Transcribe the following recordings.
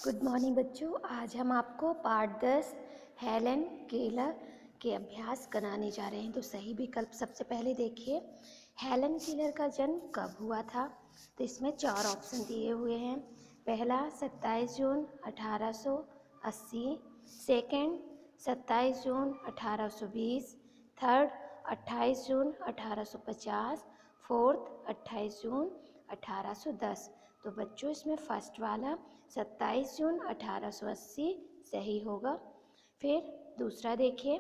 Good morning बच्चों। आज हम आपको पार्ट 10 हेलन केलर के अभ्यास कराने जा रहे हैं। तो सही विकल्प सबसे पहले देखिए, हेलन केलर का जन्म कब हुआ था। तो इसमें 4 ऑप्शन दिए हुए हैं। पहला 27 जून 1880, सेकंड 27 जून 1820, थर्ड 28 जून 1850, फोर्थ 28 जून 1810। तो बच्चों इसमें फर्स्ट वाला 27 जून 1880 सही होगा। फिर दूसरा देखिए,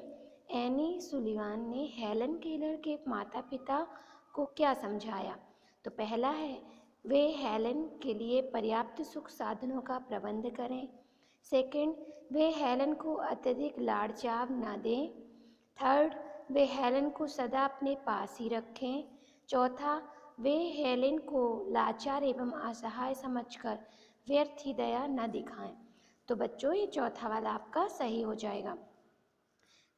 एनी सुलिवान ने हेलन केलर के माता पिता को क्या समझाया। तो पहला है, वे हेलन के लिए पर्याप्त सुख साधनों का प्रबंध करें। सेकंड, वे हेलन को अत्यधिक लाड़-चाव न दें। थर्ड, वे हेलन को सदा अपने पास ही रखें। चौथा, वे हेलेन को लाचार एवं असहाय समझकर व्यर्थ ही दया न दिखाएं। तो बच्चों ये चौथा वाला आपका सही हो जाएगा।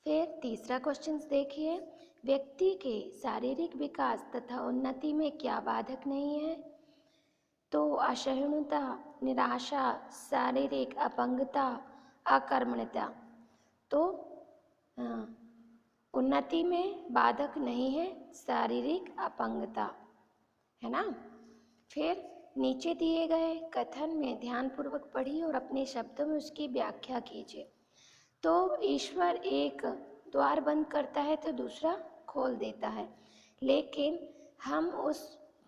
फिर तीसरा क्वेश्चन देखिए, व्यक्ति के शारीरिक विकास तथा उन्नति में क्या बाधक नहीं है। तो असहिष्णुता, निराशा, शारीरिक अपंगता, अकर्मण्यता। तो उन्नति में बाधक नहीं है शारीरिक अपंगता, है ना। फिर नीचे दिए गए कथन में ध्यानपूर्वक पढ़िए और अपने शब्दों में उसकी व्याख्या कीजिए। तो ईश्वर एक द्वार बंद करता है तो दूसरा खोल देता है, लेकिन हम उस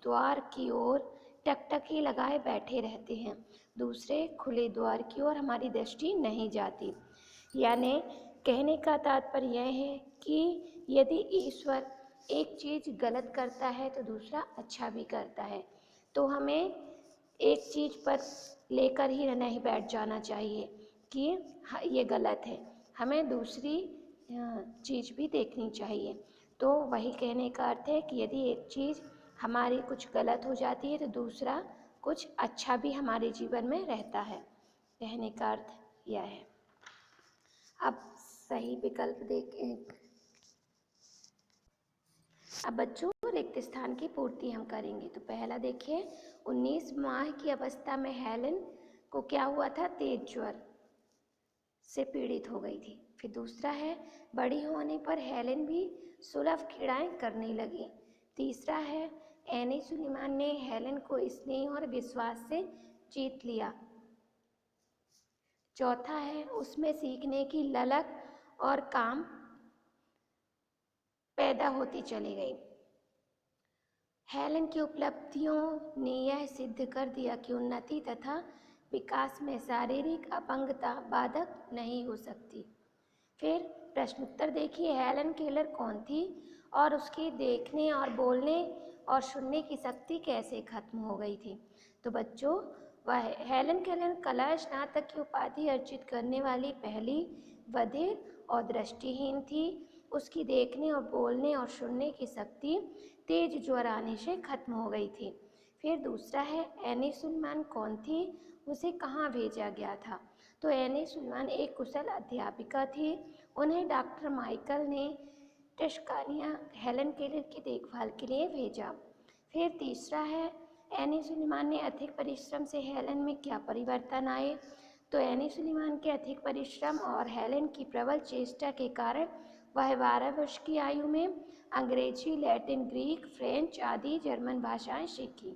द्वार की ओर टकटकी लगाए बैठे रहते हैं, दूसरे खुले द्वार की ओर हमारी दृष्टि नहीं जाती। यानी कहने का तात्पर्य यह है कि यदि ईश्वर एक चीज़ गलत करता है तो दूसरा अच्छा भी करता है, तो हमें एक चीज़ पर लेकर ही नहीं बैठ जाना चाहिए कि ये गलत है, हमें दूसरी चीज़ भी देखनी चाहिए। तो वही कहने का अर्थ है कि यदि एक चीज़ हमारी कुछ गलत हो जाती है तो दूसरा कुछ अच्छा भी हमारे जीवन में रहता है, कहने का अर्थ यह है। अब सही विकल्प देखें। अब बच्चों रिक्त स्थान की पूर्ति हम करेंगे। तो पहला देखिए, 19 माह की अवस्था में हेलन को क्या हुआ था, तेज ज्वर से पीड़ित हो गई थी। फिर दूसरा है, बड़ी होने पर हेलन भी सुलभ क्रीड़ाएं करने लगी। तीसरा है, एनी सुलेमान ने हेलन को स्नेह और विश्वास से जीत लिया। चौथा है, उसमें सीखने की ललक और काम पैदा होती चली गई। हेलन की उपलब्धियों ने यह सिद्ध कर दिया कि उन्नति तथा विकास में शारीरिक अपंगता बाधक नहीं हो सकती। फिर प्रश्नोत्तर देखिए, हेलन केलर कौन थी और उसकी देखने और बोलने और सुनने की शक्ति कैसे खत्म हो गई थी। तो बच्चों वह हेलन केलर कला स्नातक की उपाधि अर्जित करने वाली पहली बधिर और दृष्टिहीन थी। उसकी देखने और बोलने और सुनने की शक्ति तेज ज्वर आने से खत्म हो गई थी। फिर दूसरा है, एनी सुलेमान कौन थी, उसे कहाँ भेजा गया था। तो एनी सुलेमान एक कुशल अध्यापिका थी। उन्हें डॉक्टर माइकल ने टस्कानिया हेलन केलर की देखभाल के लिए भेजा। फिर तीसरा है, एनी सुलेमान ने अधिक परिश्रम से हेलन में क्या परिवर्तन आए। तो एनी सुलेमान के अधिक परिश्रम और हेलन की प्रबल चेष्टा के कारण वह 12 वर्ष की आयु में अंग्रेजी, लैटिन, ग्रीक, फ्रेंच आदि जर्मन भाषाएं सीखी।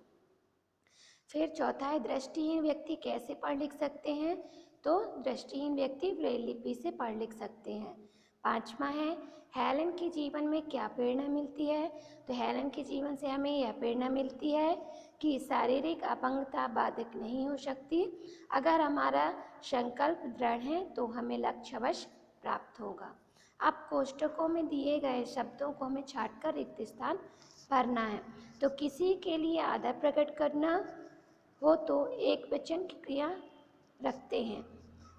फिर चौथा है, दृष्टिहीन व्यक्ति कैसे पढ़ लिख सकते हैं। तो दृष्टिहीन व्यक्ति ब्रेल लिपि से पढ़ लिख सकते हैं। पांचवा है, हेलन के जीवन में क्या प्रेरणा मिलती है। तो हेलन के जीवन से हमें यह प्रेरणा मिलती है कि शारीरिक अपंगता बाधक नहीं हो सकती। अगर हमारा संकल्प दृढ़ है तो हमें लक्ष्य अवश्य प्राप्त होगा। अब कोष्ठकों में दिए गए शब्दों को हमें छांटकर रिक्त स्थान भरना है। तो किसी के लिए आदर प्रकट करना हो तो एक वचन की क्रिया रखते हैं।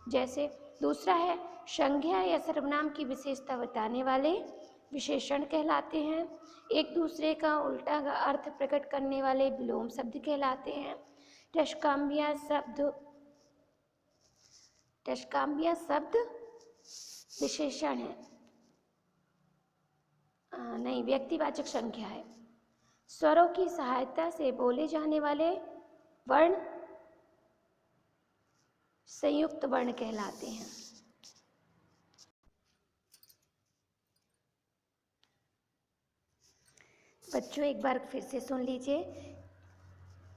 जैसे दूसरा है, संज्ञा या सर्वनाम की विशेषता बताने वाले विशेषण कहलाते हैं। एक दूसरे का उल्टा अर्थ प्रकट करने वाले विलोम शब्द कहलाते हैं। टस्काम्बिया शब्द विशेषण है, नहीं, व्यक्तिवाचक संख्या है। स्वरों की सहायता से बोले जाने वाले वर्ण संयुक्त वर्ण कहलाते हैं। बच्चों एक बार फिर से सुन लीजिए।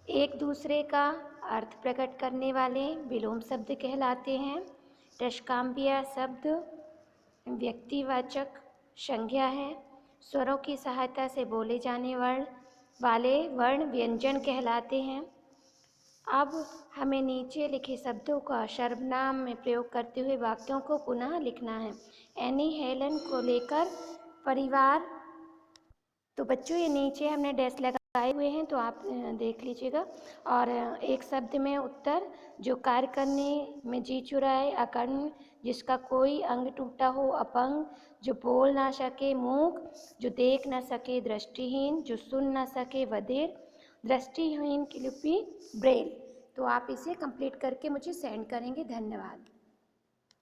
एक दूसरे का अर्थ प्रकट करने वाले विलोम शब्द कहलाते हैं। टशकाम्बिया शब्द व्यक्तिवाचक संज्ञा है। स्वरों की सहायता से बोले जाने वाले वर्ण व्यंजन कहलाते हैं। अब हमें नीचे लिखे शब्दों का सर्वनाम में प्रयोग करते हुए वाक्यों को पुनः लिखना है। एनी हेलन को लेकर परिवार। तो बच्चों ये नीचे हमने डैश लगाए हुए हैं, तो आप देख लीजिएगा। और एक शब्द में उत्तर, जो कार्य करने में जी चुराए, अकर्ण जिसका कोई अंग टूटा हो, अपंग जो बोल ना सके, मूक जो देख ना सके, दृष्टिहीन जो सुन ना सके, बधिर दृष्टिहीन की लिपि ब्रेल। तो आप इसे कंप्लीट करके मुझे सेंड करेंगे। धन्यवाद।